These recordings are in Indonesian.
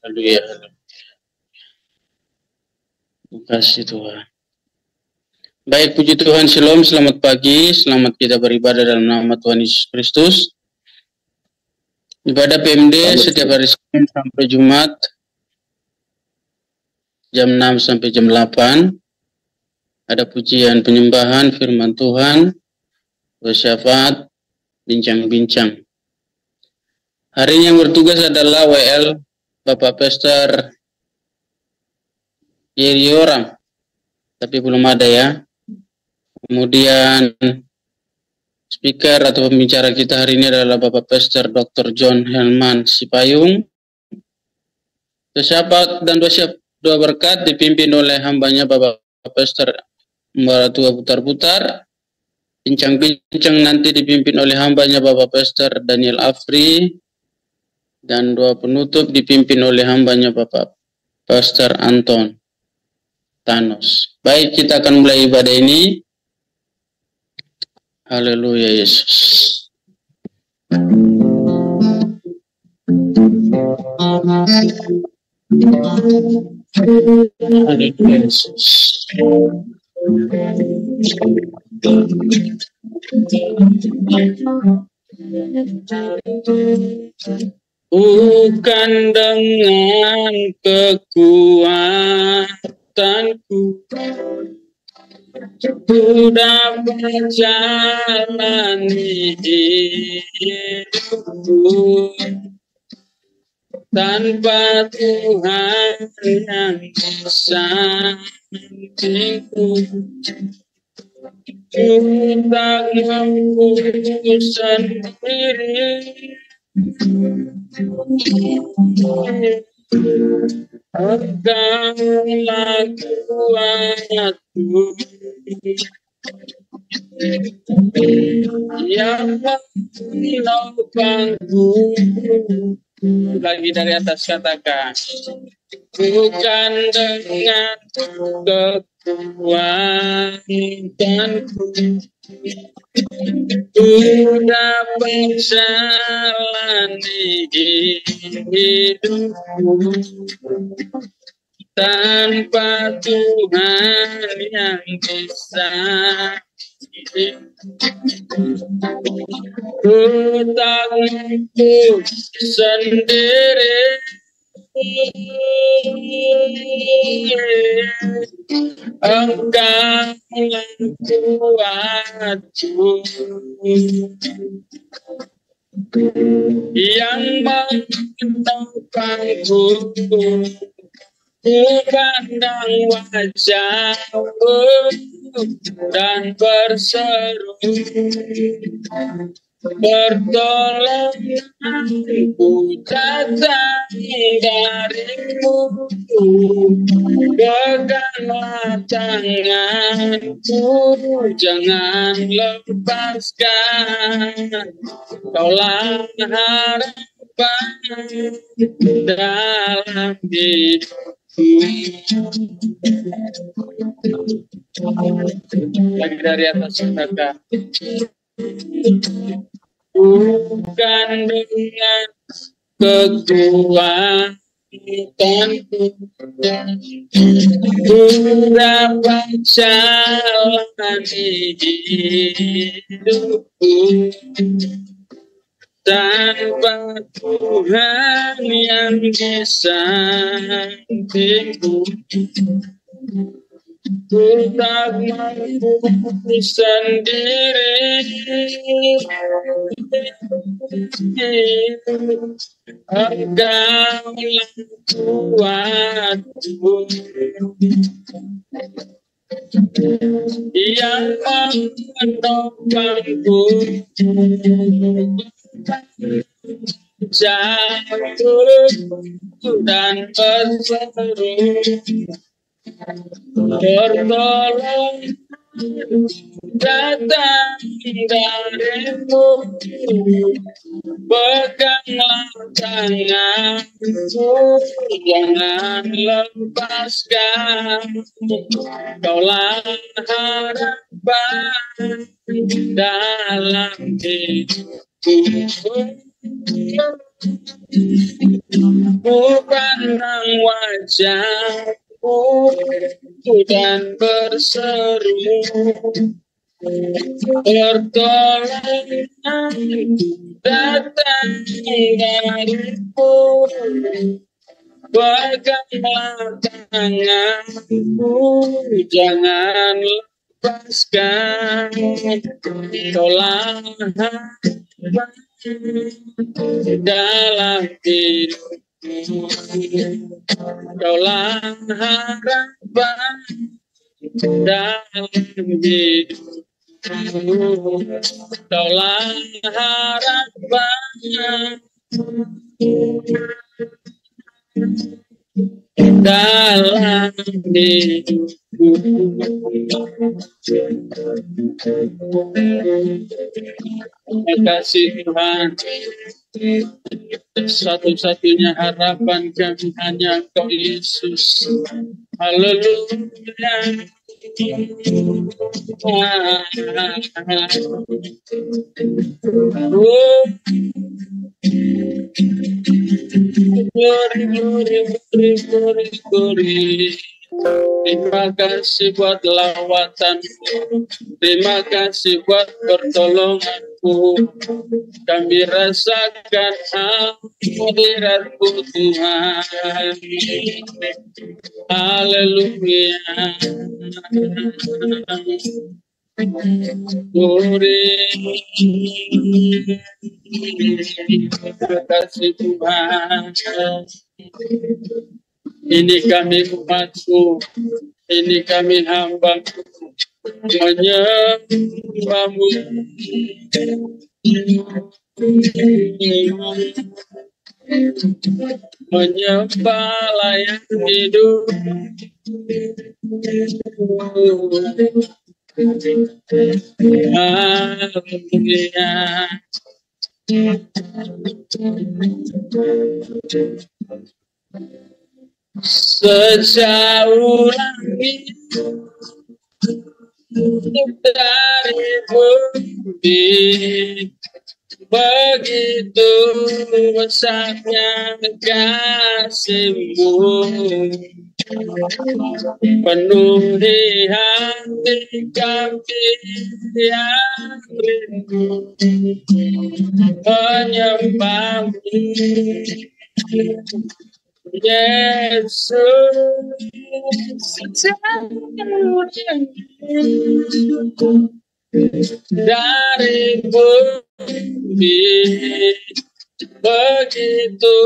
Haleluya. Terima kasih Tuhan. Baik, puji Tuhan, Shalom, selamat pagi, selamat kita beribadah dalam nama Tuhan Yesus Kristus. Ibadah PMD setiap hari Senin sampai Jumat, jam 6 sampai jam 8. Ada pujian penyembahan, firman Tuhan, bersyafaat, bincang-bincang. Hari ini yang bertugas adalah WL Bapak Pastor Yeri orang, tapi belum ada ya. Kemudian speaker atau pembicara kita hari ini adalah Bapak Pastor Dr. John Helman Sipayung. Bersyafaat dan doa berkat dipimpin oleh hambanya Bapak Pastor Mbaratua Putar-Putar. Bincang-bincang nanti dipimpin oleh hambanya Bapak Pastor Daniel Afri. Dan doa penutup dipimpin oleh hambanya Bapak Pastor Anton Thanos. Baik, kita akan mulai ibadah ini. Haleluya Yesus. Haleluya Yesus. Bukan dengan kekuatanku ku dapat jalani hidupku, tanpa Tuhan yang di sampingku. Ku tak mampu sendiri, Engkaulah kuatku yang menopangku. Lagi dari atas katakan, bukan dengan kekuatanku ku dapat jalani hidupku, tanpa Tuhan yang bisa. Ku tak mampu sendiri, Engkaulah kuatku yang menopangku. Ku pandang wajahmu dan berseru, pertolonganku datang darimu. Peganglah tanganku, jangan lepaskan. Kaulah harapan dalam hidupku. Lagi dari atas katakan, bukan dengan kekuatanku ku dapat jalani hidupku, tanpa Tuhan yang di sampingku. Ku tak mampu sendiri, Engkaulah kuatku yang menopangku. Jatuh dan berseru, pertolongan datang darimu, peganglah tanganku, jangan lepaskan, kaulah harapan dalam hidupku. Ku pandang wajahmu dan berseru, pertolongan datang darimu, peganglah tanganku, jangan lepaskan, kaulah harapan dalam hidupku, kaulah harapan dalam hidupku, kaulah harapan dalam hidupku. Terima kasih Tuhan, satu-satunya harapan kami hanya Engkau Yesus. Haleluya. Glory. Terima kasih buat lawatanmu, terima kasih buat pertolonganmu. Kami rasakan hadiratmu Tuhan. Haleluya. Glory. Terima kasih Tuhan. Ini kami umatmu, ini kami hamba-Mu, menyembah-Mu, menyembah layak hidup. Haleluya. Sejauh langit dari bumi, begitu besarnya kasih-Mu, penuhi hati kami yang rindu menyembah-Mu. Yesus, dari bumi, begitu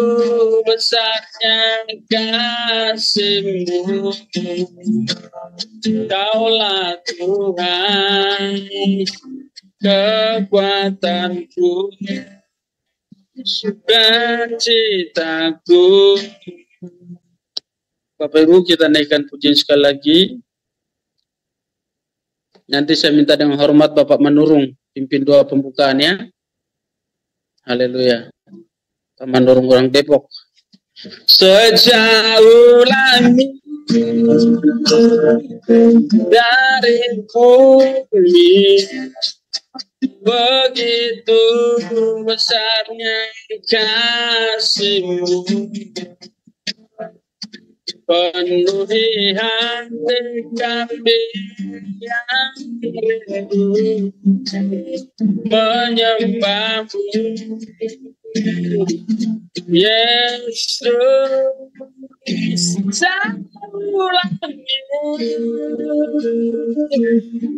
besarnya kasih-Mu, Kaulah Tuhan kekuatanku, sukacitaku. Bapak Ibu, kita naikkan pujian sekali lagi. Nanti saya minta dengan hormat Bapak Manurung pimpin doa pembukaannya. Haleluya. Pak Manurung orang Depok. Sejauh langit dari bumi, begitu besarnya kasih-Mu, penuhi hati kami yang rindu menyembah-Mu. Yesus, sejauh langit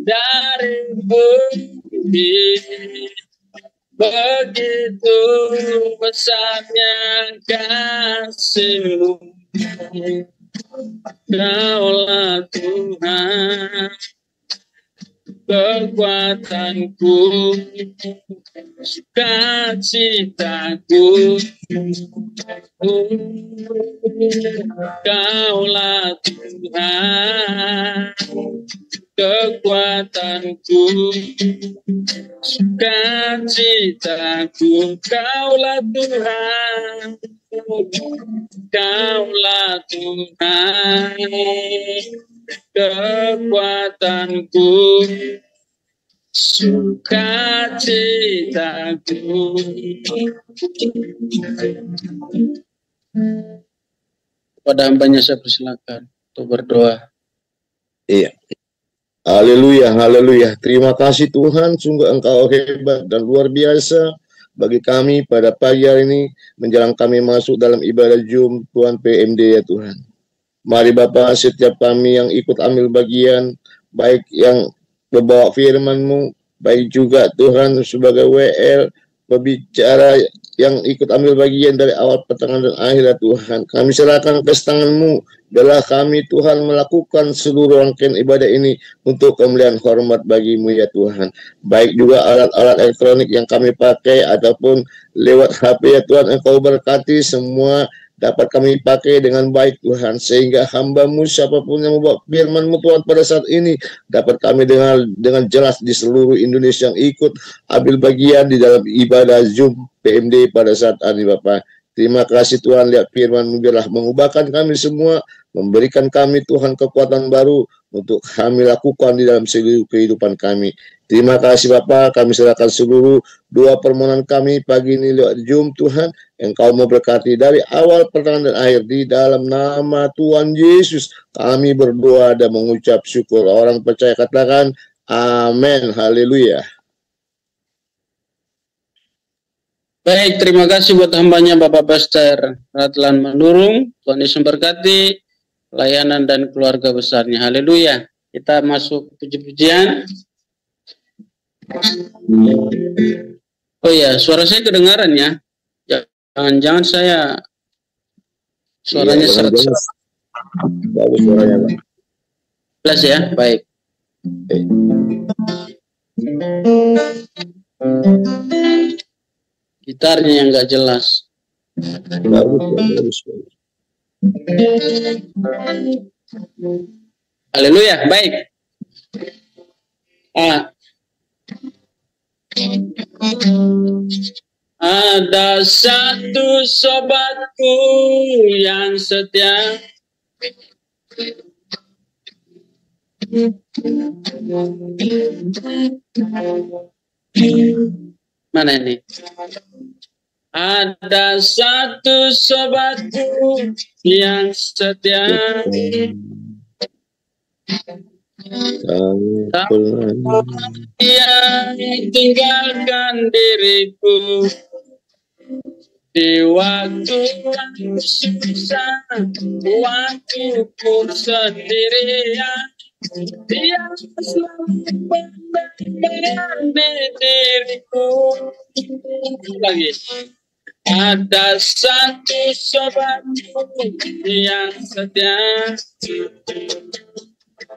dari bumi, begitu besarnya kasih-Mu, Kaulah Tuhan kekuatanku, sukacitaku. Kaulah Tuhan, kekuatanku, sukacitaku. Kaulah Tuhan, Kaulah Tuhan, kekuatanku, sukacitaku. Pada hambanya saya persilakan untuk berdoa. Iya. Haleluya, haleluya. Terima kasih Tuhan, sungguh Engkau hebat dan luar biasa bagi kami pada pagi hari ini menjelang kami masuk dalam ibadah Jum Tuhan PMD ya Tuhan. Mari Bapa, setiap kami yang ikut ambil bagian, baik yang membawa firman-Mu, baik juga Tuhan sebagai WL, pembicara yang ikut ambil bagian dari awal, pertengahan, dan akhir ya Tuhan. Kami serahkan ke tangan-Mu, biarlah kami Tuhan melakukan seluruh rangkaian ibadah ini untuk kemuliaan hormat bagi-Mu ya Tuhan. Baik juga alat-alat elektronik yang kami pakai ataupun lewat HP ya Tuhan, Engkau berkati semua dapat kami pakai dengan baik Tuhan, sehingga hamba-Mu siapapun yang membawa firman-Mu Tuhan pada saat ini dapat kami dengan jelas di seluruh Indonesia yang ikut ambil bagian di dalam ibadah Zoom PMD pada saat ini Bapak. Terima kasih Tuhan, lihat firman-Mu biarlah mengubahkan kami semua, memberikan kami Tuhan kekuatan baru untuk kami lakukan di dalam seluruh kehidupan kami. Terima kasih Bapak, kami serahkan seluruh doa permohonan kami pagi ini lewat Zoom Tuhan. Engkau memberkati dari awal, pertengahan, dan akhir. Di dalam nama Tuhan Yesus kami berdoa dan mengucap syukur. Orang percaya katakan amin. Haleluya. Baik, terima kasih buat hambanya Bapak Pastor telah menurung. Tuhan Yesus memberkati layanan dan keluarga besarnya. Haleluya. Kita masuk puji-pujian. Oh ya, suara saya kedengaran ya? Jangan-jangan saya suaranya serak-serak. Bagus suaranya, Pak. Jelas ya? Baik. Gitarnya yang nggak jelas. Bagus. Haleluya, baik. Ada satu sobatku yang setia, mana ini? Ada satu sobatku yang setia, dia tinggalkan diriku di waktu susah, waktu ku sendirian. Dia selalu menemani diriku. Lagi. Ada satu sobatku yang setia,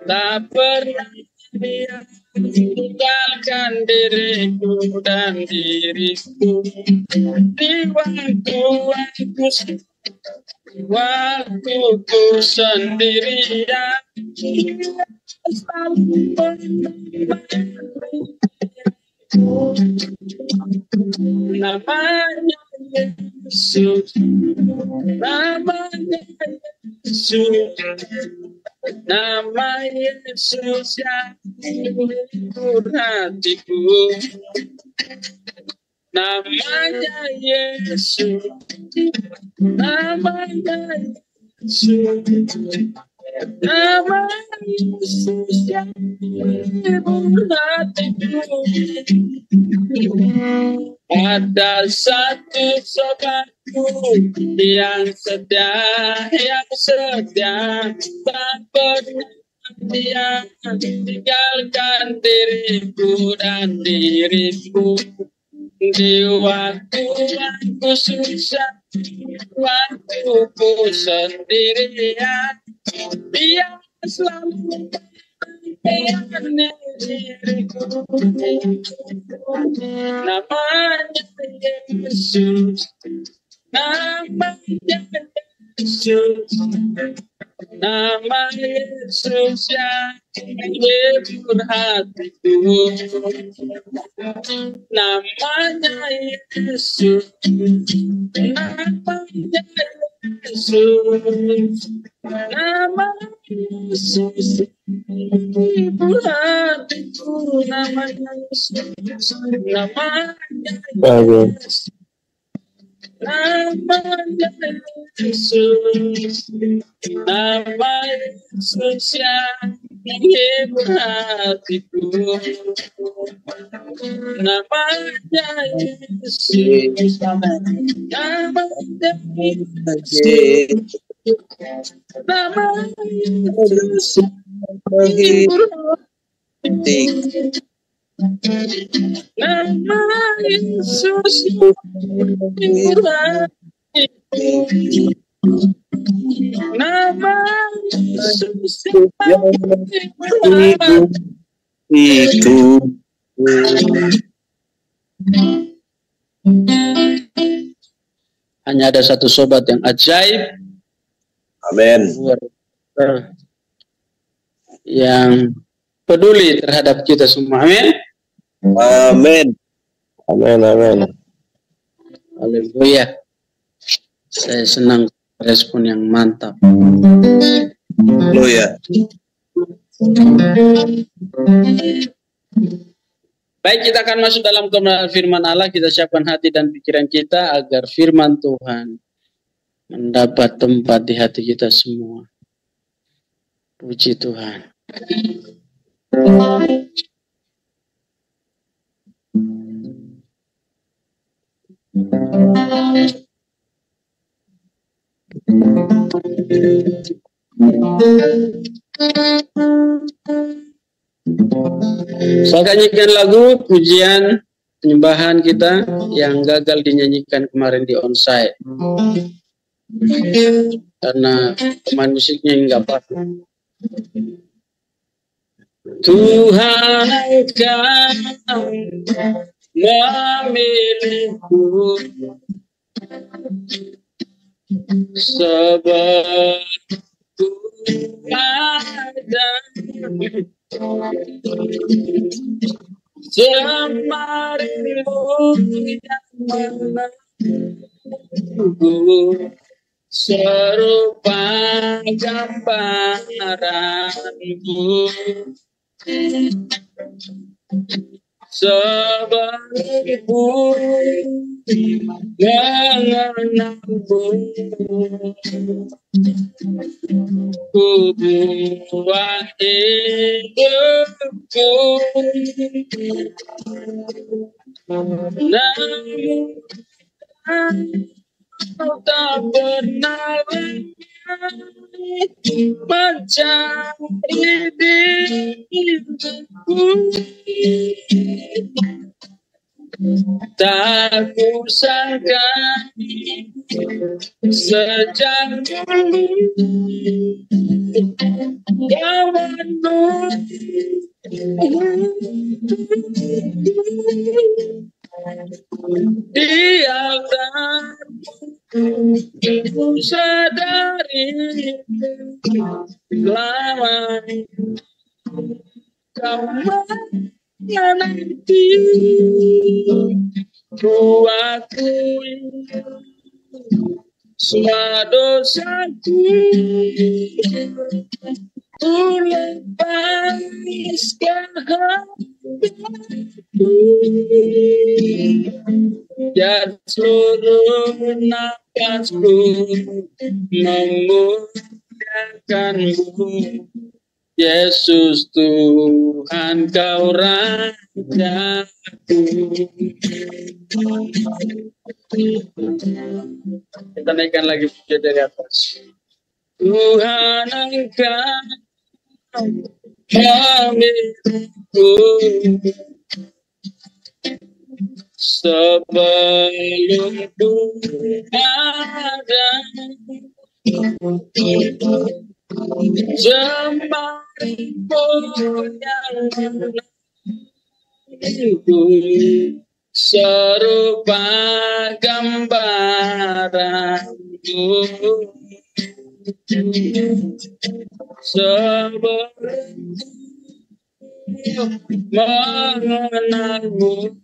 tak pernah dia tinggalkan diriku dan diriku di waktu sendirian. Selalu namanya Yesus, namanya Yesus, nama Yesus yang menghibur hatiku. Namanya Yesus, namanya Yesus, nama Yesus yang menghibur hatiku. Ada satu sobatku yang setia, tak pernah dia tinggalkan diriku dan diriku di waktu susah, waktu ku sendirian. Dia selalu namanya Yesus, namanya Yesus, nama Yesus yang menghibur hatiku, namanya Yesus, namanya Yesus, nama Yesus menghibur hatiku, namanya Yesus, namanya Yesus, namanya Yesus, nama Yesus yang menghibur hatiku, namanya Yesus, namanya Yesus, namanya Yesus menghibur hatiku, nama Yesus menghibur hatiku, nama Yesus yang menghibur hatiku. Hanya ada satu sobat yang ajaib, Amin. yang peduli terhadap kita semua. Amin. Amin. Amin. Amin. Haleluya. Saya senang respon yang mantap. Haleluya. Baik, kita akan masuk dalam kebenaran firman Allah. Kita siapkan hati dan pikiran kita agar firman Tuhan mendapat tempat di hati kita semua. Puji Tuhan. Saya akan nyanyikan lagu pujian penyembahan kita yang gagal dinyanyikan kemarin di onsite karena pemain musiknya enggak pas. Tuhan kau memilihku sebab ku ada jemarimu yang menunggu serupa gambaranmu, sebab ku mengenalmu, ku buat hidupku, namun kau tak pernah mencari diriku, tak kusangka sejak dulu kau di altarku, sadari lama kau menanti, ku akui semua dosaku, ku lepaskan hatiku, dan seluruh nafasku memuliakanmu. Yesus Tuhan kau Rajaku. Kita naikkan lagi pujian dari atas. Tuhan Engkau memilihku sebelum ku ada, jemaat serupa gambaranmu, sebelum mengenalmu,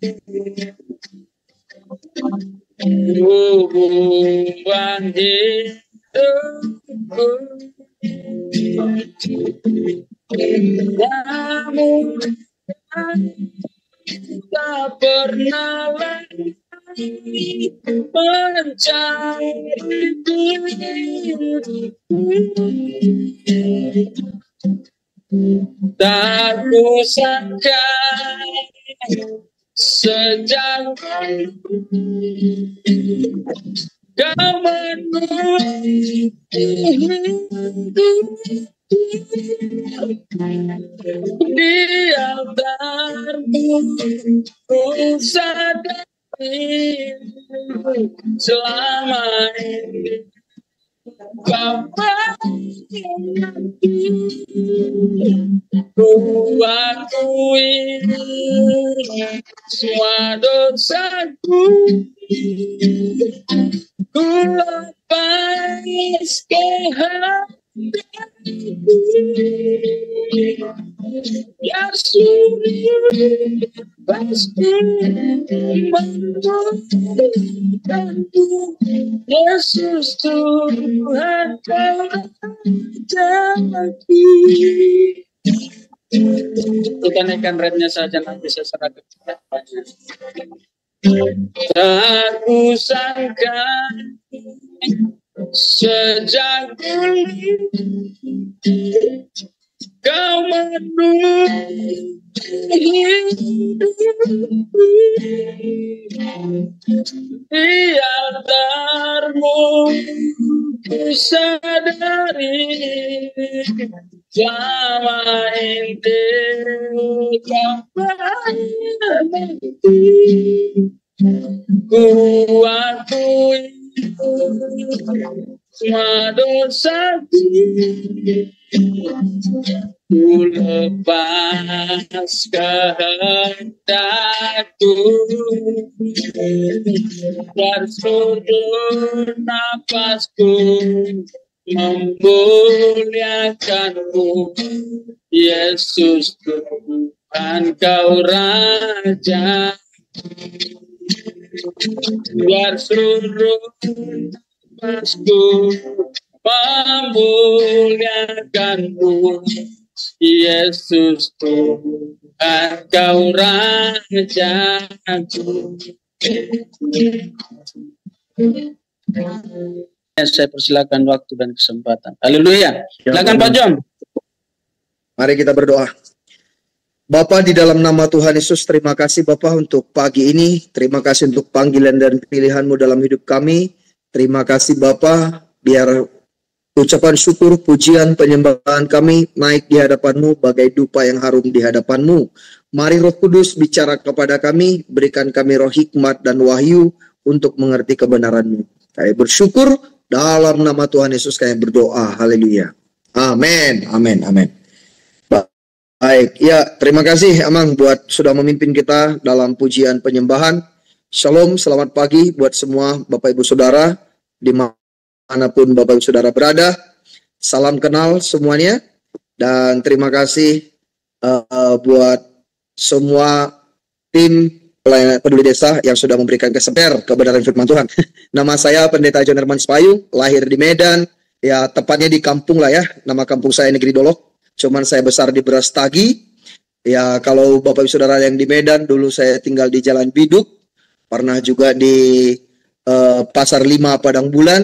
hubungan hidupku. Namun tak pernah lagi mencari diriku. Tak kusangka sejak kau menuju di altarmu, ku sadari selama ini kau menanti. Ku akui semua dosaku, ku lepas kehendakku, biar sulit pasti menemukanku. Yesus Tuhan kau lagi. Kita naikkan rate-nya saja, nanti saya serahkan. Tak kusangka sejak dulu kau menuju hidupku, di altarmu ku sadari selama ini kau menanti. Ku akui semua dosaku, ku lepas kehendakku, dari seluruh nafasku memuliakanmu. Yesus Tuhan kau Raja, biar seluruh nafasku memuliakanmu. Yesus Tuhan kau Rajaku. Saya persilakan waktu dan kesempatan. Haleluya. Silakan Pak Jom. Mari kita berdoa. Bapa, di dalam nama Tuhan Yesus, terima kasih Bapa untuk pagi ini. Terima kasih untuk panggilan dan pilihan-Mu dalam hidup kami. Terima kasih Bapa, biar ucapan syukur, pujian, penyembahan kami naik di hadapan-Mu bagai dupa yang harum di hadapan-Mu. Mari Roh Kudus bicara kepada kami, berikan kami roh hikmat dan wahyu untuk mengerti kebenaran-Mu. Kami bersyukur dalam nama Tuhan Yesus kami berdoa. Haleluya. Amin. Amin. Amin. Baik, ya terima kasih Amang buat sudah memimpin kita dalam pujian penyembahan. Shalom, selamat pagi buat semua Bapak Ibu Saudara dimanapun Bapak Ibu Saudara berada. Salam kenal semuanya dan terima kasih buat semua tim peduli desa yang sudah memberikan kesempatan kebenaran firman Tuhan. Nama saya Pendeta John Herman Spayung, lahir di Medan, ya tepatnya di kampung lah ya. Nama kampung saya Negeri Dolok. Cuman saya besar di Brastagi. Ya kalau Bapak Ibu Saudara yang di Medan, dulu saya tinggal di Jalan Biduk. Pernah juga di Pasar 5 Padang Bulan.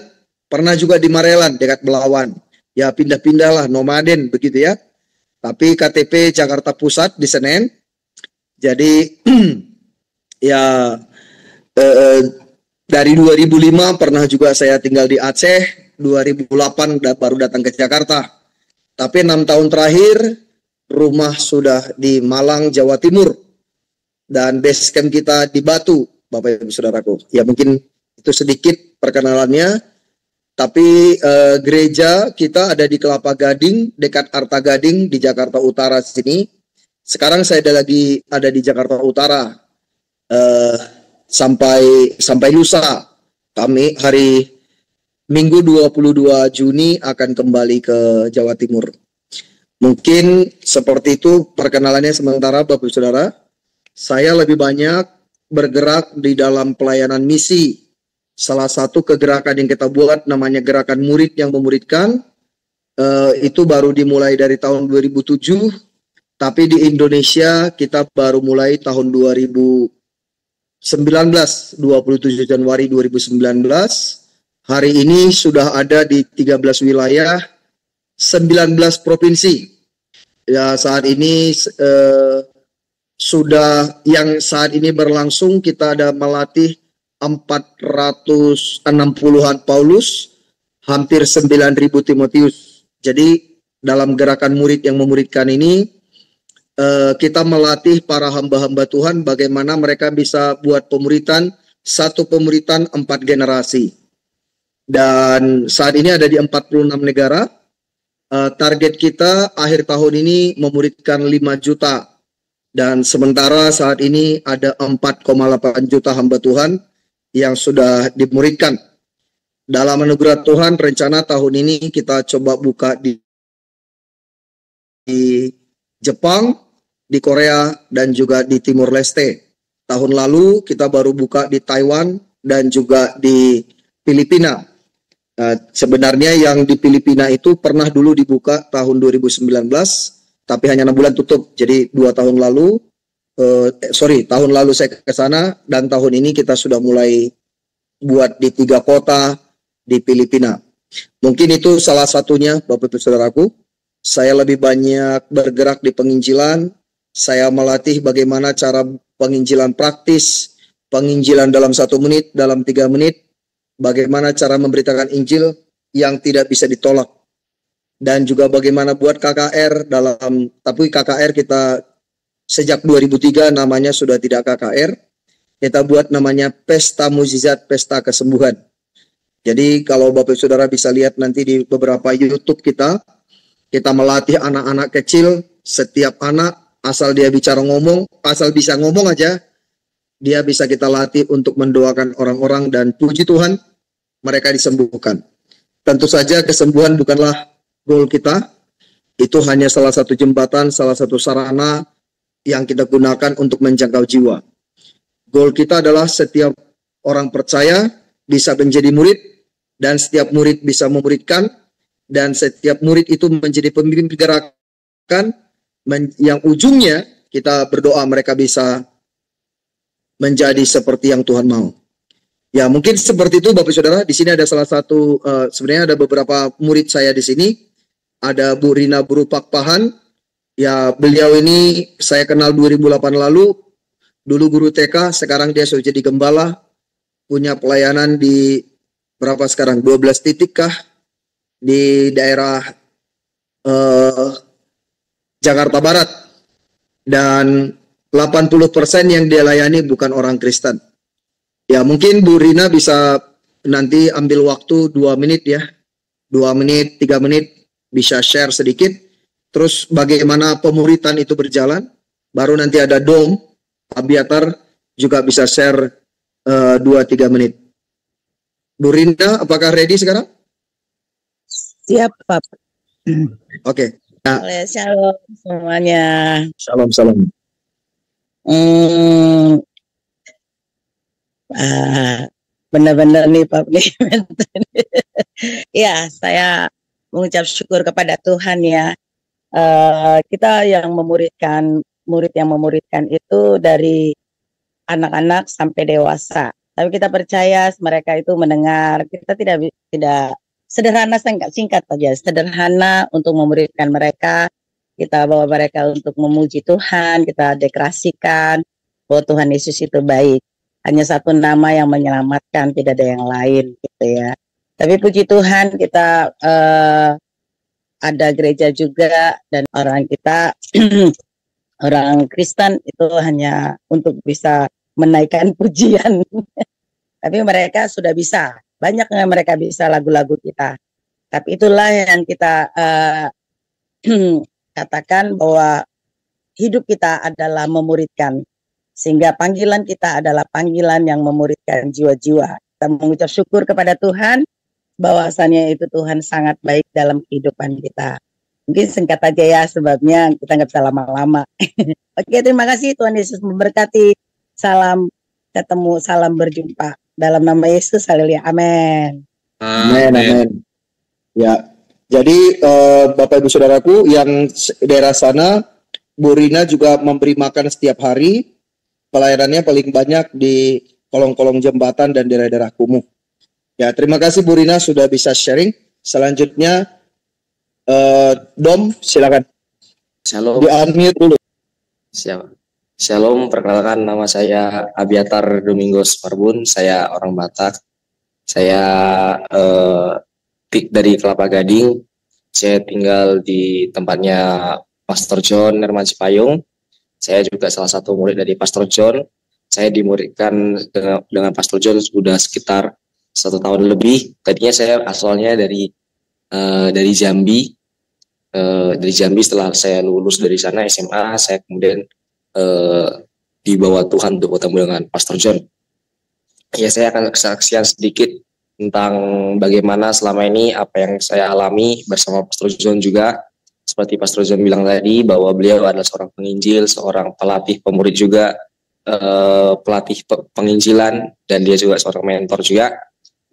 Pernah juga di Marelan dekat Belawan. Ya pindah-pindah lah, nomaden begitu ya. Tapi KTP Jakarta Pusat di Senen. Jadi ya dari 2005 pernah juga saya tinggal di Aceh. 2008 baru datang ke Jakarta. Tapi 6 tahun terakhir, rumah sudah di Malang, Jawa Timur. Dan base camp kita di Batu, Bapak Ibu Saudaraku. Ya mungkin itu sedikit perkenalannya. Tapi gereja kita ada di Kelapa Gading, dekat Arta Gading di Jakarta Utara sini. Sekarang saya ada di Jakarta Utara sampai lusa. Kami hari Minggu 22 Juni akan kembali ke Jawa Timur. Mungkin seperti itu perkenalannya sementara Bapak Saudara. Saya lebih banyak bergerak di dalam pelayanan misi. Salah satu kegerakan yang kita buat namanya Gerakan Murid yang Memuridkan. Itu baru dimulai dari tahun 2007. Tapi di Indonesia kita baru mulai tahun 2019, 27 Januari 2019. Hari ini sudah ada di 13 wilayah, 19 provinsi. Ya, saat ini sudah yang saat ini berlangsung kita ada melatih 460-an Paulus, hampir 9.000 Timotius. Jadi dalam Gerakan Murid yang Memuridkan ini kita melatih para hamba-hamba Tuhan bagaimana mereka bisa buat pemuritan, satu pemuritan 4 generasi. Dan saat ini ada di 46 negara. Target kita akhir tahun ini memuridkan 5 juta. Dan sementara saat ini ada 4,8 juta hamba Tuhan yang sudah dimuridkan. Dalam anugerah Tuhan, rencana tahun ini kita coba buka di Jepang, di Korea, dan juga di Timur Leste. Tahun lalu kita baru buka di Taiwan dan juga di Filipina. Sebenarnya yang di Filipina itu pernah dulu dibuka tahun 2019, tapi hanya 6 bulan tutup. Jadi 2 tahun lalu, tahun lalu saya ke sana, dan tahun ini kita sudah mulai buat di 3 kota di Filipina. Mungkin itu salah satunya, Bapak Ibu Saudaraku. Saya lebih banyak bergerak di penginjilan. Saya melatih bagaimana cara penginjilan praktis, penginjilan dalam 1 menit, dalam 3 menit, bagaimana cara memberitakan Injil yang tidak bisa ditolak. Dan juga bagaimana buat KKR tapi KKR kita sejak 2003 namanya sudah tidak KKR. Kita buat namanya Pesta Mukjizat, Pesta Kesembuhan. Jadi kalau Bapak Saudara bisa lihat nanti di beberapa YouTube kita melatih anak-anak kecil, setiap anak asal dia bisa ngomong aja, dia bisa kita latih untuk mendoakan orang-orang dan puji Tuhan, mereka disembuhkan. Tentu saja kesembuhan bukanlah goal kita, itu hanya salah satu jembatan, salah satu sarana yang kita gunakan untuk menjangkau jiwa. Goal kita adalah setiap orang percaya bisa menjadi murid, dan setiap murid bisa memuridkan, dan setiap murid itu menjadi pemimpin gerakan, yang ujungnya kita berdoa mereka bisa menjadi seperti yang Tuhan mau. Ya, mungkin seperti itu Bapak Saudara. Di sini ada salah satu, sebenarnya ada beberapa murid saya di sini. Ada Bu Rina Burupak Pahan. Ya, beliau ini saya kenal 2008 lalu. Dulu guru TK, sekarang dia sudah jadi gembala. Punya pelayanan di berapa sekarang? 12 titik kah? Di daerah Jakarta Barat. Dan 80% yang dia layani bukan orang Kristen. Ya, mungkin Bu Rina bisa nanti ambil waktu 2 menit ya. 2 menit, 3 menit bisa share sedikit. Terus bagaimana pemuritan itu berjalan. Baru nanti ada Dom, Abiatar juga bisa share 2-3 menit. Bu Rina, apakah ready sekarang? Siap, Pak. Oke. Nah, Shalom semuanya. Salam. Benar-benar nih Pak. Ya, saya mengucap syukur kepada Tuhan ya. Kita yang memuridkan, murid yang memuridkan itu dari anak-anak sampai dewasa. Tapi kita percaya mereka itu mendengar. Kita tidak sederhana, singkat saja. Sederhana untuk memuridkan mereka. Kita bawa mereka untuk memuji Tuhan. Kita deklarasikan bahwa Tuhan Yesus itu baik. Hanya satu nama yang menyelamatkan, tidak ada yang lain gitu ya. Tapi puji Tuhan kita ada gereja juga, dan orang kita orang Kristen itu hanya untuk bisa menaikkan pujian. Tapi mereka sudah bisa banyak yang mereka bisa lagu-lagu kita. Tapi itulah yang kita katakan bahwa hidup kita adalah memuridkan. Sehingga panggilan kita adalah panggilan yang memuridkan jiwa-jiwa. Kita mengucap syukur kepada Tuhan, bahwasannya itu Tuhan sangat baik dalam kehidupan kita. Mungkin singkat aja ya, sebabnya kita nggak bisa lama-lama. Oke, terima kasih, Tuhan Yesus memberkati. Salam ketemu, salam berjumpa. Dalam nama Yesus, haleluya, amin. Amin, amin. Ya, jadi Bapak Ibu Saudaraku yang daerah sana, Bu Rina juga memberi makan setiap hari. Pelayanannya paling banyak di kolong-kolong jembatan dan daerah-daerah kumuh. Ya, terima kasih Bu Rina sudah bisa sharing. Selanjutnya, Dom, silakan. Shalom. Di-unmute dulu. Siap. Shalom, perkenalkan nama saya Abiatar Domingos Marbun. Saya orang Batak. Saya dari Kelapa Gading. Saya tinggal di tempatnya Pastor John Nerman Cipayung. Saya juga salah satu murid dari Pastor John. Saya dimuridkan dengan Pastor John sudah sekitar 1 tahun lebih. Tadinya saya asalnya dari Jambi. Dari Jambi, setelah saya lulus dari sana SMA, saya kemudian dibawa Tuhan untuk bertemu dengan Pastor John. Ya, saya akan kesaksian sedikit tentang bagaimana selama ini apa yang saya alami bersama Pastor John juga. Seperti Pastor John bilang tadi, bahwa beliau adalah seorang penginjil, seorang pelatih pemurid juga, pelatih penginjilan, dan dia juga seorang mentor juga.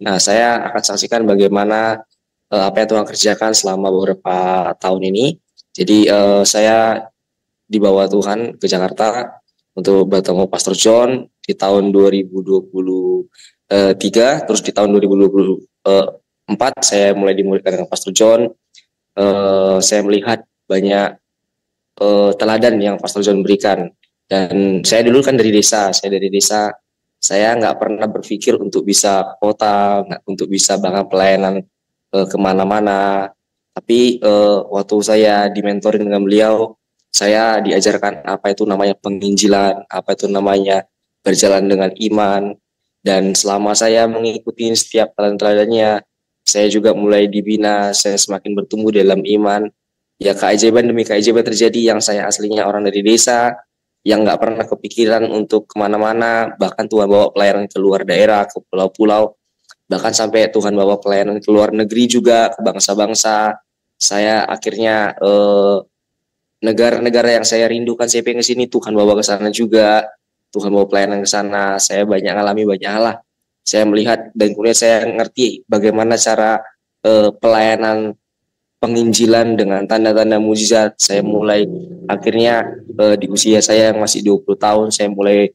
Nah, saya akan saksikan bagaimana apa yang Tuhan kerjakan selama beberapa tahun ini. Jadi saya dibawa Tuhan ke Jakarta untuk bertemu Pastor John di tahun 2023, terus di tahun 2024 saya mulai dimuridkan dengan Pastor John. Saya melihat banyak teladan yang Pastor John berikan. Dan saya dulu kan dari desa, saya nggak pernah berpikir untuk bisa ke kota, untuk bisa bahkan pelayanan kemana-mana. Tapi waktu saya dimentoring dengan beliau, saya diajarkan apa itu namanya penginjilan, apa itu namanya berjalan dengan iman. Dan selama saya mengikuti setiap teladan-teladannya, saya juga mulai dibina, saya semakin bertumbuh dalam iman. Ya, keajaiban demi keajaiban terjadi yang saya aslinya orang dari desa, yang nggak pernah kepikiran untuk kemana-mana, bahkan Tuhan bawa pelayanan ke luar daerah, ke pulau-pulau, bahkan sampai Tuhan bawa pelayanan ke luar negeri juga, ke bangsa-bangsa. Saya akhirnya negara-negara yang saya rindukan, saya pengen ke sini, Tuhan bawa ke sana juga, Tuhan bawa pelayanan ke sana. Saya banyak alami banyak hal lah. Saya melihat dan kemudian saya ngerti bagaimana cara pelayanan penginjilan dengan tanda-tanda mujizat. Saya mulai akhirnya di usia saya yang masih 20 tahun, saya mulai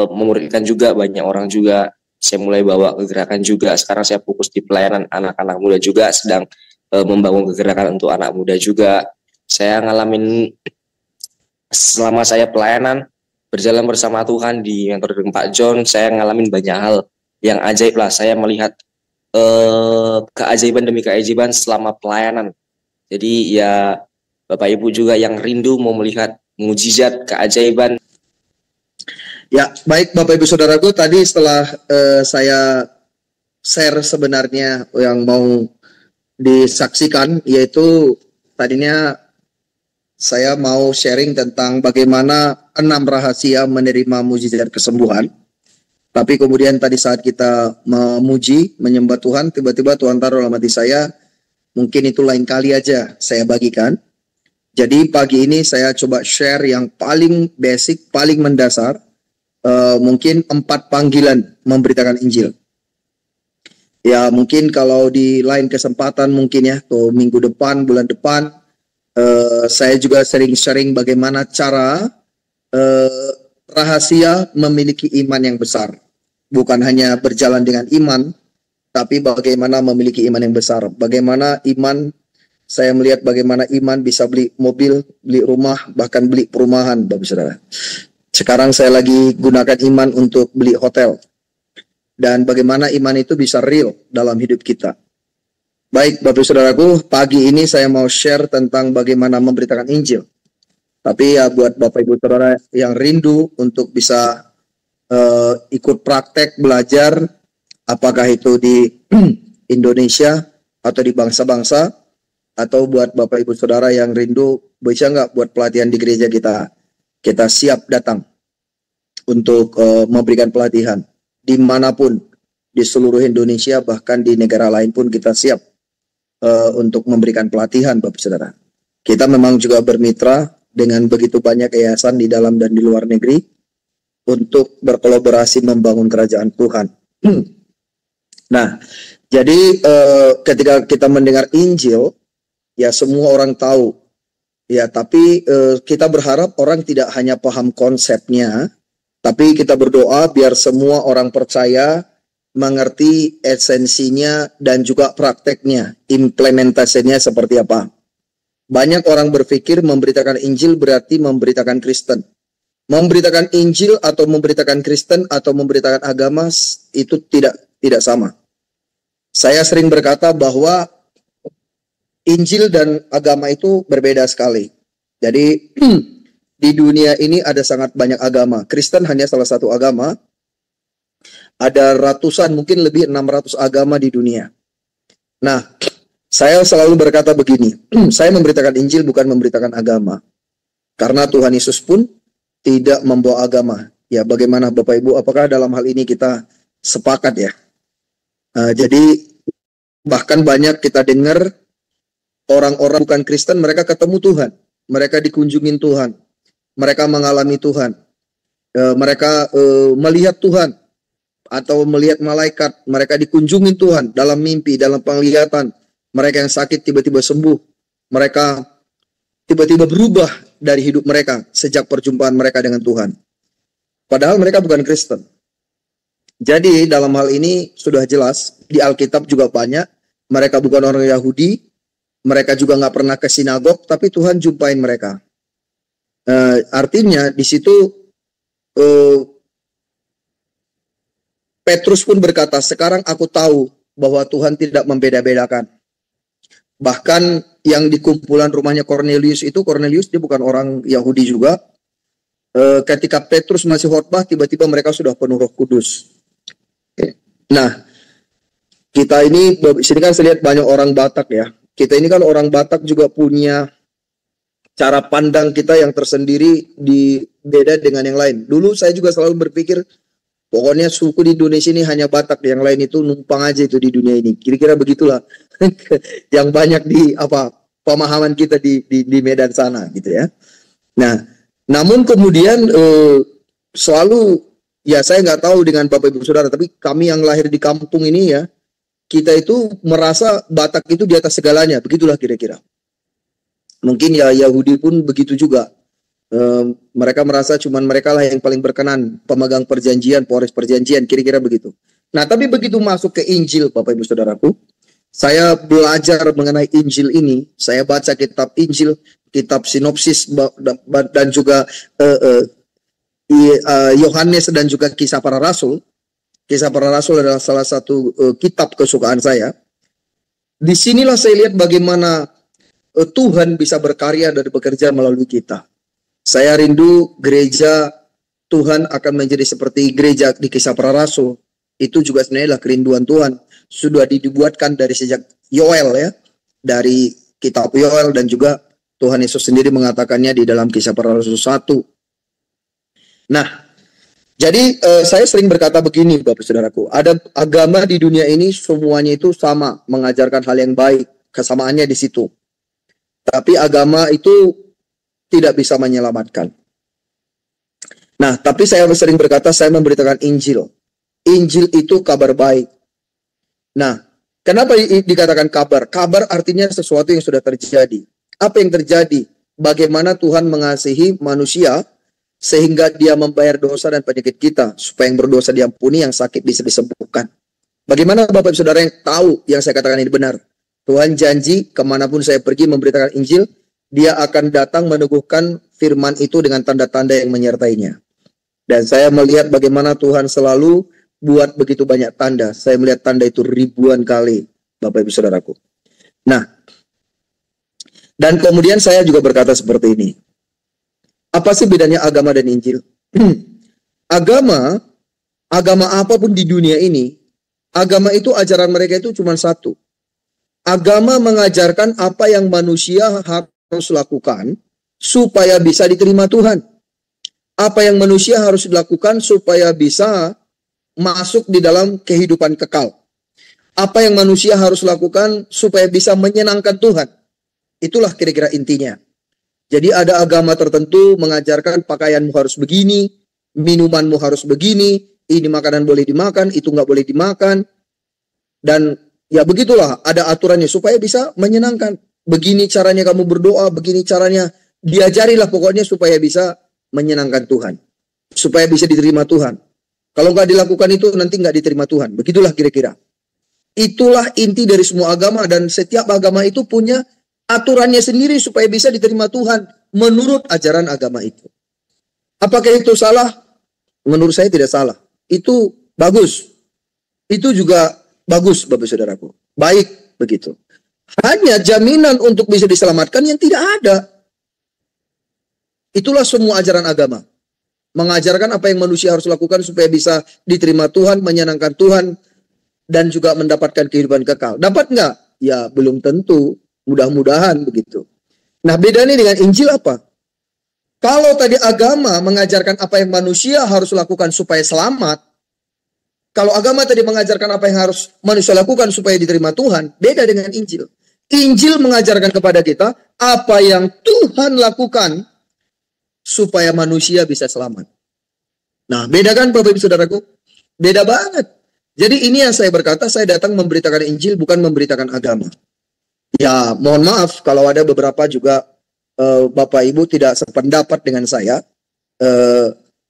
memuridkan juga banyak orang juga. Saya mulai bawa kegerakan juga. Sekarang saya fokus di pelayanan anak-anak muda juga, sedang membangun kegerakan untuk anak muda juga. Saya ngalamin selama saya pelayanan berjalan bersama Tuhan di mentor dengan Pak John, saya ngalamin banyak hal yang ajaib lah. Saya melihat keajaiban demi keajaiban selama pelayanan. Jadi ya Bapak Ibu juga yang rindu mau melihat mujizat, keajaiban. Ya, baik Bapak Ibu Saudaraku, tadi setelah saya share sebenarnya yang mau disaksikan, yaitu tadinya saya mau sharing tentang bagaimana 6 rahasia menerima mujizat kesembuhan. Tapi kemudian tadi saat kita memuji, menyembah Tuhan, tiba-tiba Tuhan taruh dalam hati saya, mungkin itu lain kali aja saya bagikan. Jadi pagi ini saya coba share yang paling basic, paling mendasar, mungkin 4 panggilan memberitakan Injil. Ya mungkin kalau di lain kesempatan mungkin ya, atau minggu depan, bulan depan, saya juga sering sharing bagaimana cara rahasia memiliki iman yang besar. Bukan hanya berjalan dengan iman, tapi bagaimana memiliki iman yang besar. Bagaimana iman, saya melihat bagaimana iman bisa beli mobil, beli rumah, bahkan beli perumahan, Bapak Saudara. Sekarang saya lagi gunakan iman untuk beli hotel. Dan bagaimana iman itu bisa real dalam hidup kita. Baik Bapak Saudaraku, pagi ini saya mau share tentang bagaimana memberitakan Injil. Tapi ya buat Bapak Ibu Saudara yang rindu untuk bisa ikut praktek, belajar, Apakah itu di Indonesia atau di bangsa-bangsa, atau buat Bapak Ibu Saudara yang rindu, bisa nggak buat pelatihan di gereja kita? Kita siap datang untuk memberikan pelatihan dimanapun di seluruh Indonesia, bahkan di negara lain pun kita siap untuk memberikan pelatihan, Bapak Saudara. Kita memang juga bermitra dengan begitu banyak yayasan di dalam dan di luar negeri untuk berkolaborasi membangun kerajaan Tuhan. Nah, jadi ketika kita mendengar Injil, ya semua orang tahu, ya, tapi kita berharap orang tidak hanya paham konsepnya, tapi kita berdoa biar semua orang percaya mengerti esensinya dan juga prakteknya, implementasinya seperti apa. Banyak orang berpikir memberitakan Injil berarti memberitakan Kristen. Memberitakan Injil atau memberitakan Kristen atau memberitakan agama itu tidak sama. Saya sering berkata bahwa Injil dan agama itu berbeda sekali. Jadi di dunia ini ada sangat banyak agama. Kristen hanya salah satu agama. Ada ratusan, mungkin lebih 600 agama di dunia. Nah, saya selalu berkata begini, saya memberitakan Injil bukan memberitakan agama. Karena Tuhan Yesus pun tidak membawa agama. Ya, bagaimana Bapak Ibu, apakah dalam hal ini kita sepakat ya? Jadi bahkan banyak kita dengar orang-orang bukan Kristen, mereka ketemu Tuhan, mereka dikunjungin Tuhan, mereka mengalami Tuhan, mereka melihat Tuhan atau melihat malaikat, mereka dikunjungin Tuhan dalam mimpi, dalam penglihatan. Mereka yang sakit tiba-tiba sembuh, mereka tiba-tiba berubah dari hidup mereka sejak perjumpaan mereka dengan Tuhan. Padahal mereka bukan Kristen. Jadi dalam hal ini sudah jelas, di Alkitab juga banyak, mereka bukan orang Yahudi, mereka juga nggak pernah ke sinagog, tapi Tuhan jumpain mereka. Artinya di situ Petrus pun berkata, sekarang aku tahu bahwa Tuhan tidak membeda-bedakan. Bahkan yang di kumpulan rumahnya Cornelius itu, Cornelius dia bukan orang Yahudi juga. Ketika Petrus masih khotbah, tiba-tiba mereka sudah penuh Roh Kudus. Nah, kita ini, sini kan saya lihat banyak orang Batak ya. Kita ini kan orang Batak juga punya cara pandang kita yang tersendiri, beda dengan yang lain. Dulu saya juga selalu berpikir, pokoknya suku di Indonesia ini hanya Batak, yang lain itu numpang aja itu di dunia ini. Kira-kira begitulah yang banyak di pemahaman kita di Medan sana gitu ya. Nah, namun kemudian selalu ya saya nggak tahu dengan Bapak Ibu Saudara, tapi kami yang lahir di kampung ini ya, kita itu merasa Batak itu di atas segalanya, begitulah kira-kira. Mungkin ya Yahudi pun begitu juga. Mereka merasa cuman mereka lah yang paling berkenan, pemegang perjanjian, pewaris perjanjian, kira-kira begitu. Nah, tapi begitu masuk ke Injil, Bapak Ibu Saudaraku, saya belajar mengenai Injil ini, saya baca kitab Injil, kitab sinopsis dan juga Yohanes dan juga Kisah Para Rasul. Kisah Para Rasul adalah salah satu kitab kesukaan saya. Disinilah saya lihat bagaimana Tuhan bisa berkarya dan bekerja melalui kita. Saya rindu gereja Tuhan akan menjadi seperti gereja di Kisah Para Rasul. Itu juga sebenarnya adalah kerinduan Tuhan. Sudah dibuatkan dari sejak Yoel ya. Dari kitab Yoel, dan juga Tuhan Yesus sendiri mengatakannya di dalam Kisah Para Rasul 1. Nah, jadi saya sering berkata begini Bapak Saudaraku. Ada agama di dunia ini semuanya itu sama, mengajarkan hal yang baik. Kesamaannya di situ. Tapi agama itu tidak bisa menyelamatkan. Nah, tapi saya sering berkata, saya memberitakan Injil. Injil itu kabar baik. Nah, kenapa dikatakan kabar? Kabar artinya sesuatu yang sudah terjadi. Apa yang terjadi? Bagaimana Tuhan mengasihi manusia sehingga dia membayar dosa dan penyakit kita, supaya yang berdosa diampuni, yang sakit bisa disembuhkan. Bagaimana Bapak Ibu Saudara yang tahu yang saya katakan ini benar? Tuhan janji kemanapun saya pergi memberitakan Injil, dia akan datang meneguhkan firman itu dengan tanda-tanda yang menyertainya. Dan saya melihat bagaimana Tuhan selalu buat begitu banyak tanda. Saya melihat tanda itu ribuan kali, Bapak Ibu Saudaraku. Nah, dan kemudian saya juga berkata seperti ini. Apa sih bedanya agama dan Injil? Agama apapun di dunia ini, Agama itu, ajaran mereka itu cuma satu. Agama mengajarkan apa yang manusia harus lakukan supaya bisa diterima Tuhan. Apa yang manusia harus dilakukan supaya bisa masuk di dalam kehidupan kekal. Apa yang manusia harus lakukan supaya bisa menyenangkan Tuhan. Itulah kira-kira intinya. Jadi ada agama tertentu mengajarkan pakaianmu harus begini, minumanmu harus begini, ini makanan boleh dimakan, itu nggak boleh dimakan. Dan ya begitulah, ada aturannya supaya bisa menyenangkan. Begini caranya kamu berdoa, begini caranya. Diajarilah pokoknya supaya bisa menyenangkan Tuhan. Supaya bisa diterima Tuhan. Kalau nggak dilakukan itu nanti nggak diterima Tuhan. Begitulah kira-kira. Itulah inti dari semua agama, dan setiap agama itu punya aturannya sendiri supaya bisa diterima Tuhan menurut ajaran agama itu. Apakah itu salah? Menurut saya tidak salah. Itu bagus. Itu juga bagus, Bapak Saudaraku. Baik begitu. Hanya jaminan untuk bisa diselamatkan yang tidak ada. Itulah semua ajaran agama. Mengajarkan apa yang manusia harus lakukan supaya bisa diterima Tuhan, menyenangkan Tuhan, dan juga mendapatkan kehidupan kekal. Dapat nggak? Ya belum tentu. Mudah-mudahan begitu. Nah, bedanya dengan Injil apa? Kalau tadi agama mengajarkan apa yang manusia harus lakukan supaya selamat, kalau agama tadi mengajarkan apa yang harus manusia lakukan supaya diterima Tuhan, beda dengan Injil. Injil mengajarkan kepada kita apa yang Tuhan lakukan supaya manusia bisa selamat. Nah, beda kan Bapak Ibu Saudaraku? Beda banget. Jadi ini yang saya berkata, saya datang memberitakan Injil, bukan memberitakan agama. Ya, mohon maaf kalau ada beberapa juga Bapak Ibu tidak sependapat dengan saya.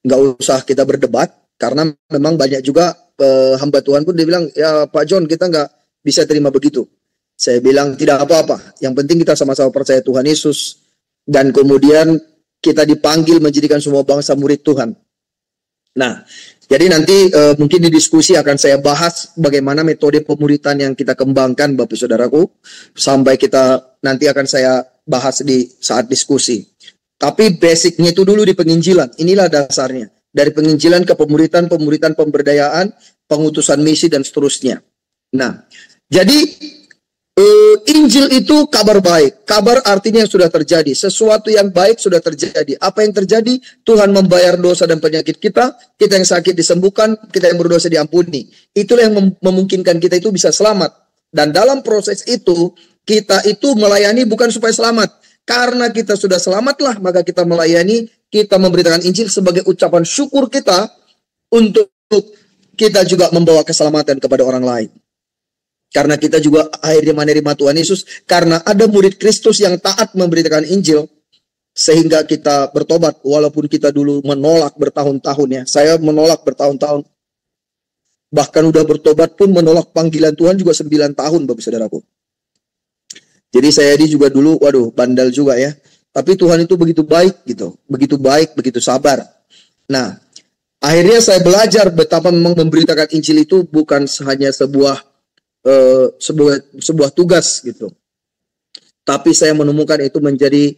Nggak usah kita berdebat, karena memang banyak juga hamba Tuhan pun dia bilang, ya Pak John, kita nggak bisa terima begitu. Saya bilang tidak apa-apa, yang penting kita sama-sama percaya Tuhan Yesus, dan kemudian kita dipanggil menjadikan semua bangsa murid Tuhan. Nah, jadi nanti mungkin di diskusi akan saya bahas bagaimana metode pemuritan yang kita kembangkan, Bapak Saudaraku, sampai kita nanti akan saya bahas di saat diskusi. Tapi basicnya itu dulu di penginjilan, inilah dasarnya. Dari penginjilan ke pemuritan, pemberdayaan, pengutusan misi, dan seterusnya. Nah, jadi Injil itu kabar baik. Kabar artinya yang sudah terjadi. Sesuatu yang baik sudah terjadi. Apa yang terjadi? Tuhan membayar dosa dan penyakit kita. Kita yang sakit disembuhkan. Kita yang berdosa diampuni. Itulah yang memungkinkan kita itu bisa selamat. Dan dalam proses itu, kita itu melayani bukan supaya selamat. Karena kita sudah selamatlah, maka kita melayani. Kita memberitakan Injil sebagai ucapan syukur kita untuk kita juga membawa keselamatan kepada orang lain. Karena kita juga akhirnya menerima Tuhan Yesus. Karena ada murid Kristus yang taat memberitakan Injil. Sehingga kita bertobat. Walaupun kita dulu menolak bertahun-tahun ya. Saya menolak bertahun-tahun. Bahkan udah bertobat pun menolak panggilan Tuhan juga 9 tahun Bapak Saudaraku. Jadi saya ini juga dulu, waduh bandel juga ya. Tapi Tuhan itu begitu baik gitu. Begitu baik, begitu sabar. Nah, akhirnya saya belajar betapa memang memberitakan Injil itu bukan hanya sebuah tugas gitu. Tapi saya menemukan itu menjadi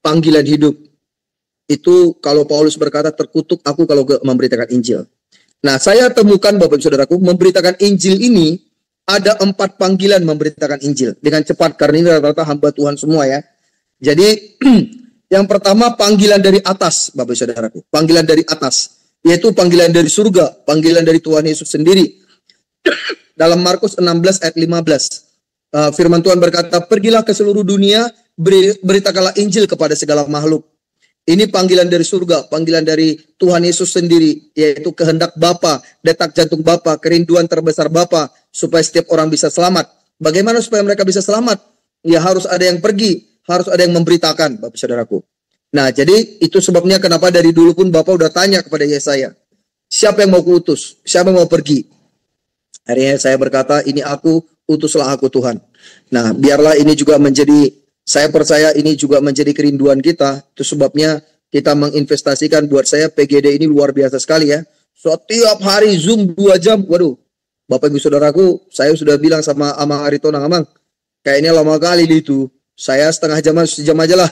panggilan hidup. Itu kalau Paulus berkata, terkutuk aku kalau memberitakan Injil. Nah, saya temukan Bapak Saudaraku, memberitakan Injil ini ada 4 panggilan memberitakan Injil dengan cepat, karena ini rata-rata hamba Tuhan semua ya. Jadi yang pertama panggilan dari atas, Bapak Saudaraku, panggilan dari atas, yaitu panggilan dari surga, panggilan dari Tuhan Yesus sendiri. Dalam Markus 16 ayat 15, firman Tuhan berkata, pergilah ke seluruh dunia, beritakanlah Injil kepada segala makhluk. Ini panggilan dari surga, panggilan dari Tuhan Yesus sendiri, yaitu kehendak Bapa, detak jantung Bapa, kerinduan terbesar Bapa, supaya setiap orang bisa selamat. Bagaimana supaya mereka bisa selamat? Ya harus ada yang pergi, harus ada yang memberitakan, Bapak Saudaraku. Nah, jadi itu sebabnya kenapa dari dulu pun Bapak udah tanya kepada Yesaya, siapa yang mau kuutus? Siapa yang mau pergi? Akhirnya saya berkata, ini aku, utuslah aku Tuhan. Nah, biarlah ini juga menjadi, saya percaya ini juga menjadi kerinduan kita. Itu sebabnya kita menginvestasikan, buat saya PGD ini luar biasa sekali ya. Setiap hari Zoom 2 jam, waduh. Bapak Ibu Saudaraku, saya sudah bilang sama Amang Aritonang, Amang, kayaknya lama kali itu. Saya setengah jam, sejam aja lah.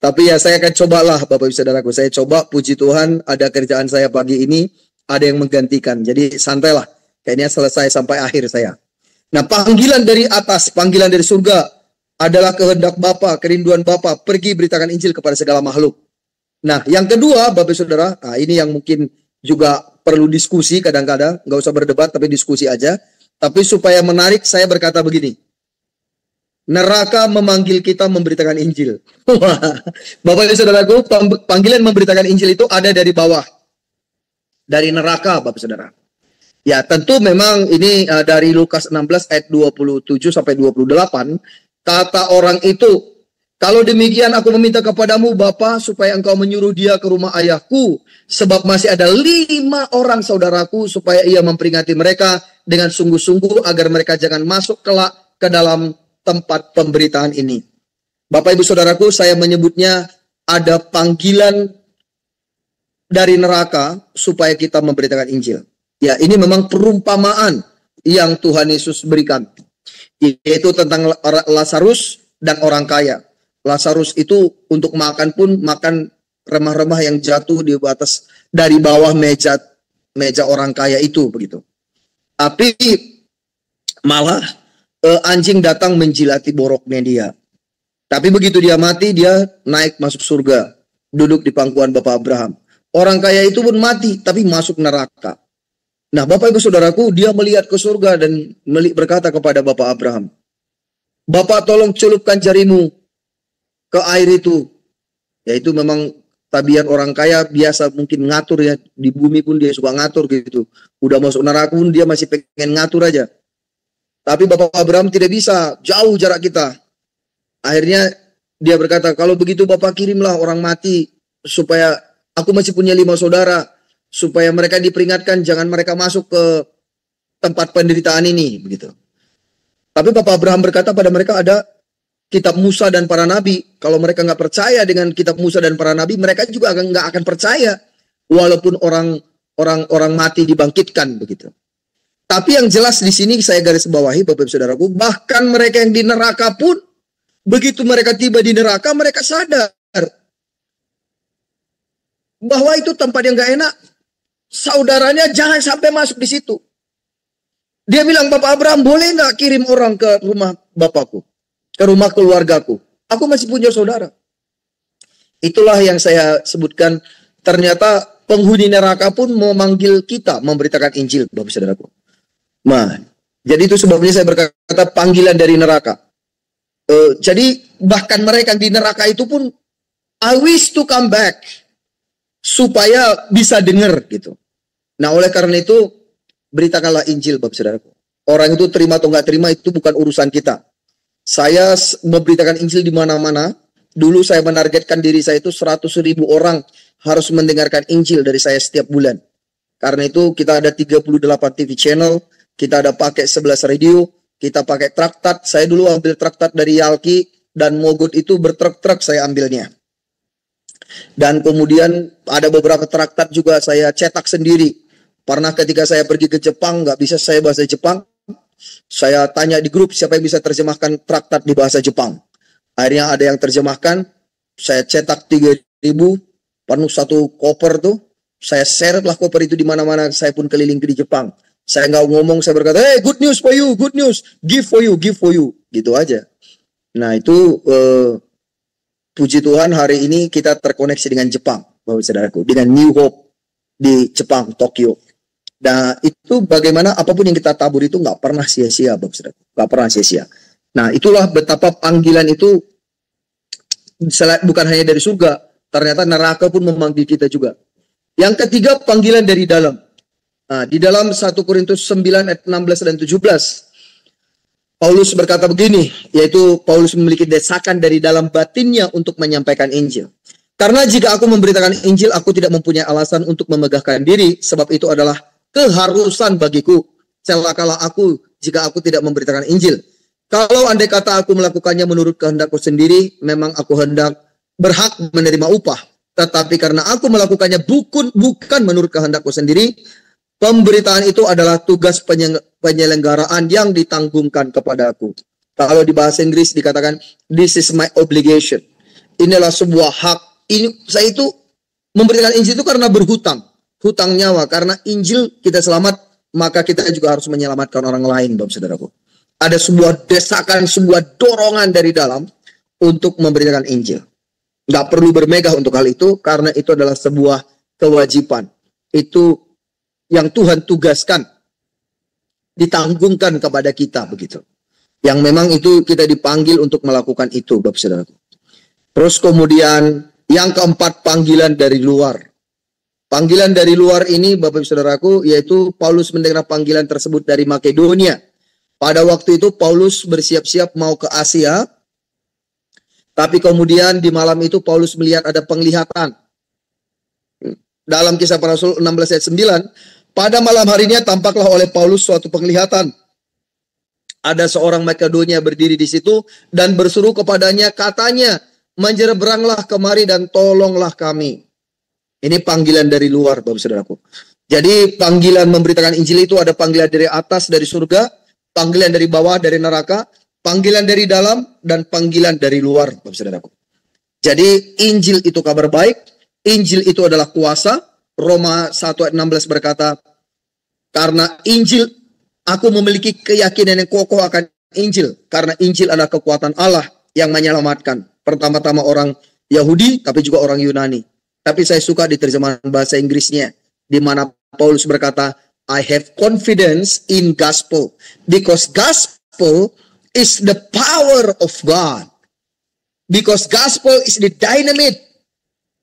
Tapi ya saya akan cobalah Bapak Ibu Saudaraku. Saya coba, puji Tuhan, ada kerjaan saya pagi ini. ada yang menggantikan. Jadi santailah, kayaknya selesai sampai akhir saya. Nah, panggilan dari atas, panggilan dari surga adalah kehendak Bapa, kerinduan Bapa, pergi beritakan Injil kepada segala makhluk. Nah, yang kedua, Bapak Saudara, ini yang mungkin juga perlu diskusi kadang-kadang, nggak usah berdebat, tapi diskusi aja. Tapi supaya menarik, saya berkata begini. Neraka memanggil kita memberitakan Injil. Bapak dan Saudaraku, panggilan memberitakan Injil itu ada dari bawah. Dari neraka, Bapak Saudara. Ya, tentu memang ini dari Lukas 16 ayat 27 sampai 28. Kata orang itu, kalau demikian aku meminta kepadamu Bapa supaya engkau menyuruh dia ke rumah ayahku. Sebab masih ada 5 orang saudaraku supaya ia memperingati mereka dengan sungguh-sungguh agar mereka jangan masuk kelak ke dalam tempat pemberitaan ini. Bapak Ibu Saudaraku, saya menyebutnya ada panggilan dari neraka supaya kita memberitakan Injil. Ya, ini memang perumpamaan yang Tuhan Yesus berikan. Yaitu tentang Lazarus dan orang kaya. Lazarus itu untuk makan pun makan remah-remah yang jatuh di atas dari bawah meja orang kaya itu begitu. Tapi malah anjing datang menjilati boroknya dia. Tapi begitu dia mati, dia naik masuk surga, duduk di pangkuan Bapak Abraham. Orang kaya itu pun mati, tapi masuk neraka. Nah, Bapak Ibu Saudaraku, dia melihat ke surga dan berkata kepada Bapak Abraham, Bapak tolong celupkan jarimu ke air itu. Yaitu memang tabiat orang kaya biasa mungkin ngatur ya. Di bumi pun dia suka ngatur gitu. Udah masuk neraka pun dia masih pengen ngatur aja. Tapi Bapak Abraham tidak bisa, jauh jarak kita. Akhirnya dia berkata, kalau begitu Bapak kirimlah orang mati supaya aku masih punya 5 saudara. Supaya mereka diperingatkan jangan mereka masuk ke tempat penderitaan ini begitu. Tapi Bapak Abraham berkata pada mereka ada kitab Musa dan para nabi. Kalau mereka nggak percaya dengan kitab Musa dan para nabi, mereka juga nggak akan percaya walaupun orang mati dibangkitkan begitu. Tapi yang jelas di sini saya garis bawahi Bapak Ibu Saudaraku, bahkan mereka yang di neraka pun begitu mereka tiba di neraka mereka sadar bahwa itu tempat yang nggak enak. Saudaranya jangan sampai masuk di situ. Dia bilang, Bapak Abraham, boleh nggak kirim orang ke rumah bapakku, ke rumah keluargaku? Aku masih punya saudara. Itulah yang saya sebutkan. Ternyata penghuni neraka pun memanggil kita memberitakan Injil, Bapak Saudaraku. Nah, jadi itu sebabnya saya berkata panggilan dari neraka. Jadi bahkan mereka di neraka itu pun, I wish to come back. Supaya bisa dengar gitu. Nah, oleh karena itu beritakanlah Injil, Bapak Saudaraku. Orang itu terima atau nggak terima itu bukan urusan kita. Saya memberitakan Injil di mana-mana. Dulu saya menargetkan diri saya itu 100.000 orang harus mendengarkan Injil dari saya setiap bulan. Karena itu kita ada 38 TV channel, kita ada pakai 11 radio, kita pakai traktat. Saya dulu ambil traktat dari Yalki dan Mogot itu bertruk-truk saya ambilnya. Dan kemudian ada beberapa traktat juga saya cetak sendiri. Pernah ketika saya pergi ke Jepang, nggak bisa saya bahasa Jepang. Saya tanya di grup siapa yang bisa terjemahkan traktat di bahasa Jepang. Akhirnya ada yang terjemahkan. Saya cetak 3.000, penuh satu koper tuh. Saya seretlah koper itu di mana-mana. Saya pun keliling di Jepang. Saya nggak ngomong, saya berkata, hey, good news for you, good news, give for you, give for you. Gitu aja. Nah itu... Puji Tuhan hari ini kita terkoneksi dengan Jepang, Bapak Saudaraku, dengan New Hope di Jepang, Tokyo. Nah itu bagaimana apapun yang kita tabur itu nggak pernah sia-sia, Bapak Saudaraku, nggak pernah sia-sia. Nah itulah betapa panggilan itu bukan hanya dari surga, ternyata neraka pun memanggil kita juga. Yang ketiga panggilan dari dalam. Nah, di dalam 1 Korintus 9 ayat 16 dan 17. Paulus berkata begini, yaitu Paulus memiliki desakan dari dalam batinnya untuk menyampaikan Injil. Karena jika aku memberitakan Injil, aku tidak mempunyai alasan untuk memegahkan diri, sebab itu adalah keharusan bagiku. Celakalah aku jika aku tidak memberitakan Injil. Kalau andai kata aku melakukannya menurut kehendakku sendiri, memang aku berhak menerima upah. Tetapi karena aku melakukannya bukan menurut kehendakku sendiri, pemberitaan itu adalah tugas penyelenggaraan yang ditanggungkan kepada aku. Kalau di bahasa Inggris dikatakan, this is my obligation. Inilah sebuah hak. Saya itu memberitakan Injil itu karena berhutang. hutang nyawa. Karena Injil kita selamat, maka kita juga harus menyelamatkan orang lain, Bapak Saudaraku. Ada sebuah desakan, sebuah dorongan dari dalam untuk memberitakan Injil. Nggak perlu bermegah untuk hal itu, karena itu adalah sebuah kewajiban. Itu yang Tuhan tugaskan, ditanggungkan kepada kita begitu. Yang memang itu kita dipanggil untuk melakukan itu, Bapak Saudaraku. Terus kemudian yang keempat, panggilan dari luar. Panggilan dari luar ini, Bapak Saudaraku, yaitu Paulus mendengar panggilan tersebut dari Makedonia. Pada waktu itu Paulus bersiap-siap mau ke Asia. Tapi kemudian di malam itu Paulus melihat ada penglihatan. Dalam Kisah Para Rasul 16 ayat 9, pada malam harinya tampaklah oleh Paulus suatu penglihatan. Ada seorang Makedonia berdiri di situ dan berseru kepadanya, katanya, menyeberanglah kemari dan tolonglah kami. Ini panggilan dari luar, Bapak Saudaraku. Jadi panggilan memberitakan Injil itu ada panggilan dari atas, dari surga, panggilan dari bawah, dari neraka, panggilan dari dalam, dan panggilan dari luar, Bapak Saudaraku. Jadi Injil itu kabar baik, Injil itu adalah kuasa. Roma 1 ayat 16 berkata, karena Injil, aku memiliki keyakinan yang kokoh akan Injil. Karena Injil adalah kekuatan Allah yang menyelamatkan. Pertama-tama orang Yahudi, tapi juga orang Yunani. Tapi saya suka di terjemahan bahasa Inggrisnya, di mana Paulus berkata, I have confidence in gospel, because gospel is the power of God. Because gospel is the dynamite.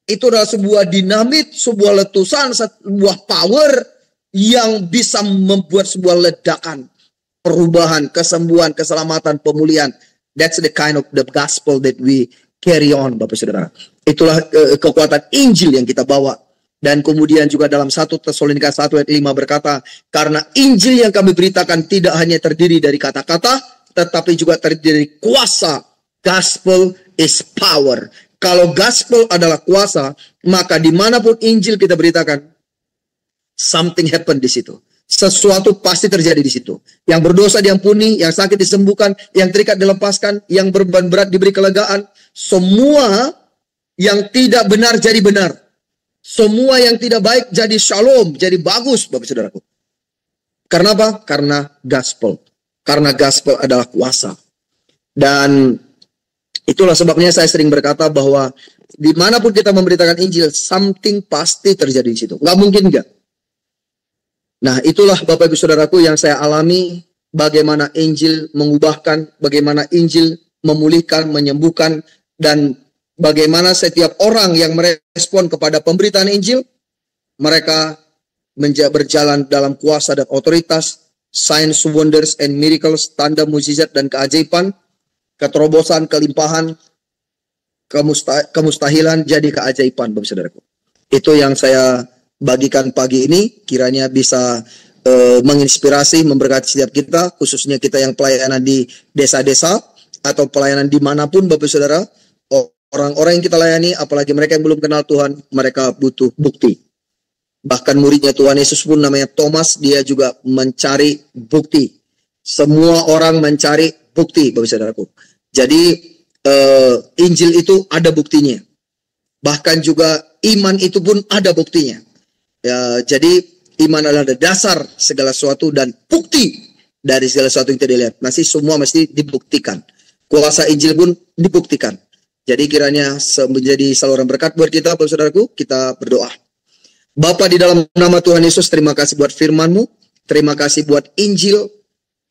Itu adalah sebuah dinamit, sebuah letusan, sebuah power yang bisa membuat sebuah ledakan, perubahan, kesembuhan, keselamatan, pemulihan. That's the kind of the gospel that we carry on, Bapak Saudara. Itulah kekuatan Injil yang kita bawa. Dan kemudian juga dalam 1 Tesalonika 1 ayat 5 berkata, karena Injil yang kami beritakan tidak hanya terdiri dari kata-kata, tetapi juga terdiri dari kuasa. Gospel is power. Kalau gospel adalah kuasa, maka dimanapun Injil kita beritakan, something happen di situ. Sesuatu pasti terjadi di situ. Yang berdosa diampuni, yang sakit disembuhkan, yang terikat dilepaskan, yang beban berat diberi kelegaan. Semua yang tidak benar jadi benar. Semua yang tidak baik jadi shalom, jadi bagus, Bapak Saudaraku. Karena apa? Karena gospel. Karena gospel adalah kuasa. Dan itulah sebabnya saya sering berkata bahwa dimanapun kita memberitakan Injil, something pasti terjadi di situ. Nggak mungkin nggak. Nah, itulah Bapak Ibu Saudaraku yang saya alami, bagaimana Injil mengubahkan, bagaimana Injil memulihkan, menyembuhkan, dan bagaimana setiap orang yang merespon kepada pemberitaan Injil, mereka berjalan dalam kuasa dan otoritas, signs, wonders, and miracles, tanda, mukjizat, dan keajaiban, keterobosan, kelimpahan, kemustahilan jadi keajaiban, Bapak Saudaraku. Itu yang saya bagikan pagi ini, kiranya bisa menginspirasi, memberkati setiap kita, khususnya kita yang pelayanan di desa-desa atau pelayanan dimanapun, Bapak Saudara. Orang-orang yang kita layani, apalagi mereka yang belum kenal Tuhan, mereka butuh bukti. Bahkan muridnya Tuhan Yesus pun namanya Thomas, dia juga mencari bukti. Semua orang mencari bukti, Bapak Saudaraku. Jadi Injil itu ada buktinya. Bahkan juga iman itu pun ada buktinya. Ya, jadi iman adalah dasar segala sesuatu dan bukti dari segala sesuatu yang tidak dilihat. Masih semua mesti dibuktikan. Kuasa Injil pun dibuktikan. Jadi kiranya menjadi saluran berkat buat kita, Bapak Saudaraku. Kita berdoa. Bapa, di dalam nama Tuhan Yesus, terima kasih buat firman-Mu. Terima kasih buat Injil.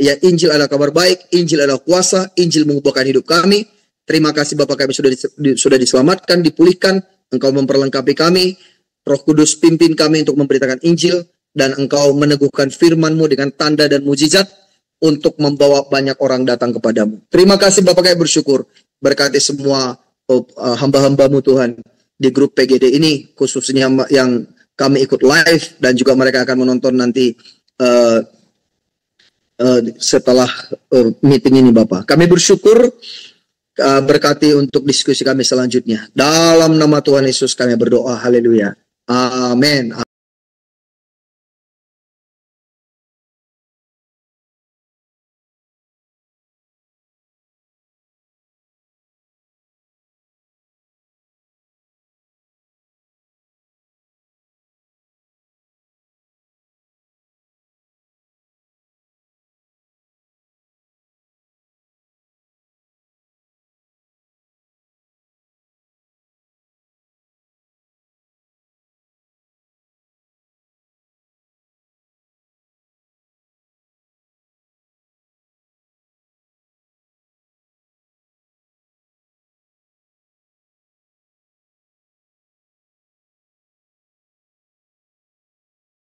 Ya, Injil adalah kabar baik, Injil adalah kuasa, Injil mengubahkan hidup kami. Terima kasih Bapak, kami sudah diselamatkan, dipulihkan. Engkau memperlengkapi kami. Roh Kudus pimpin kami untuk memberitakan Injil, dan Engkau meneguhkan firman-Mu dengan tanda dan mujizat untuk membawa banyak orang datang kepadamu. Terima kasih Bapak, kami bersyukur. Berkati semua hamba-hamba-Mu Tuhan di grup PGD ini, khususnya yang kami ikut live, dan juga mereka akan menonton nanti setelah meeting ini Bapak. Kami bersyukur, berkati untuk diskusi kami selanjutnya. Dalam nama Tuhan Yesus kami berdoa. Haleluya. Amin.